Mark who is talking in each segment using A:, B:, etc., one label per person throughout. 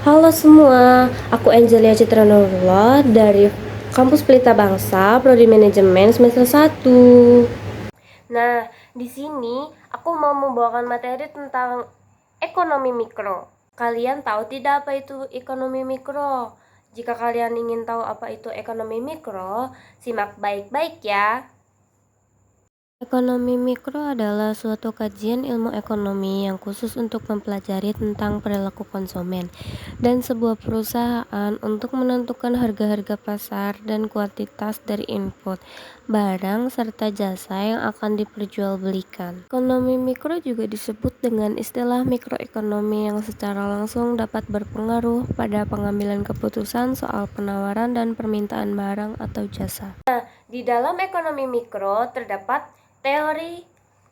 A: Halo semua, aku Angelia Citra Nurullah dari Kampus Pelita Bangsa, Prodi Manajemen semester 1. Nah, di sini aku mau membawakan materi tentang ekonomi mikro. Kalian tahu tidak apa itu ekonomi mikro? Jika kalian ingin tahu apa itu ekonomi mikro, simak baik-baik ya. Ekonomi mikro adalah suatu kajian ilmu ekonomi yang khusus untuk mempelajari tentang perilaku konsumen dan sebuah perusahaan untuk menentukan harga-harga pasar dan kuantitas dari input, barang, serta jasa yang akan diperjualbelikan. Ekonomi mikro juga disebut dengan istilah mikroekonomi yang secara langsung dapat berpengaruh pada pengambilan keputusan soal penawaran dan permintaan barang atau jasa. Di dalam ekonomi mikro terdapat teori,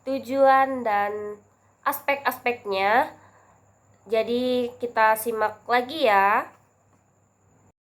A: tujuan, dan aspek-aspeknya. Jadi kita simak lagi ya.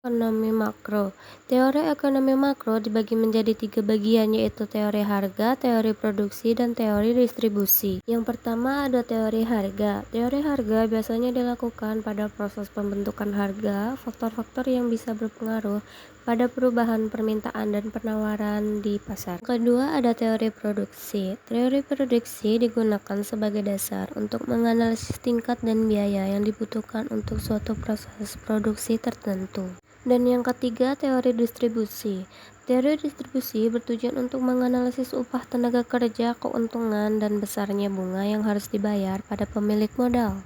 A: Ekonomi makro. Teori ekonomi makro dibagi menjadi 3 bagian, yaitu teori harga, teori produksi, dan teori distribusi. Yang pertama ada teori harga. Teori harga biasanya dilakukan pada proses pembentukan harga, faktor-faktor yang bisa berpengaruh pada perubahan permintaan dan penawaran di pasar. Kedua ada teori produksi. Teori produksi digunakan sebagai dasar untuk menganalisis tingkat dan biaya yang dibutuhkan untuk suatu proses produksi tertentu. Dan yang ketiga, teori distribusi. Teori distribusi bertujuan untuk menganalisis upah tenaga kerja, keuntungan, dan besarnya bunga yang harus dibayar pada pemilik modal.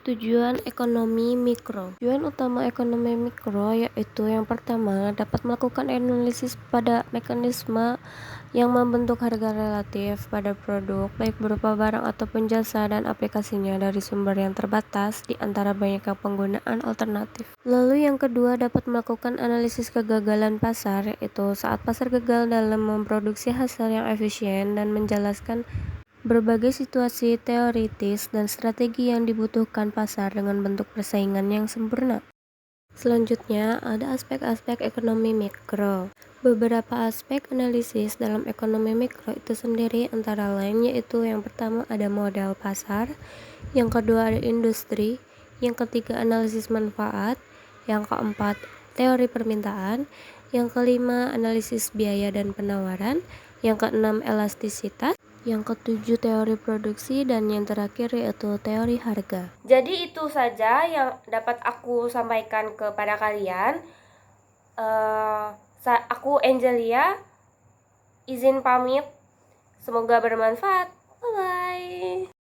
A: Tujuan ekonomi mikro. Tujuan utama ekonomi mikro yaitu yang pertama, dapat melakukan analisis pada mekanisme yang membentuk harga relatif pada produk, baik berupa barang ataupun jasa, dan aplikasinya dari sumber yang terbatas di antara banyaknya penggunaan alternatif. Lalu yang kedua, dapat melakukan analisis kegagalan pasar, yaitu saat pasar gagal dalam memproduksi hasil yang efisien dan menjelaskan berbagai situasi teoritis dan strategi yang dibutuhkan pasar dengan bentuk persaingan yang sempurna. Selanjutnya, ada aspek-aspek ekonomi mikro. Beberapa aspek analisis dalam ekonomi mikro itu sendiri antara lain yaitu yang pertama ada modal pasar, yang kedua ada industri, yang ketiga analisis manfaat, yang keempat teori permintaan, yang kelima analisis biaya dan penawaran, yang keenam elastisitas, yang ketujuh teori produksi, dan yang terakhir yaitu teori harga. Jadi itu saja yang dapat aku sampaikan kepada kalian. Aku Angelia, izin pamit. Semoga bermanfaat. Bye-bye.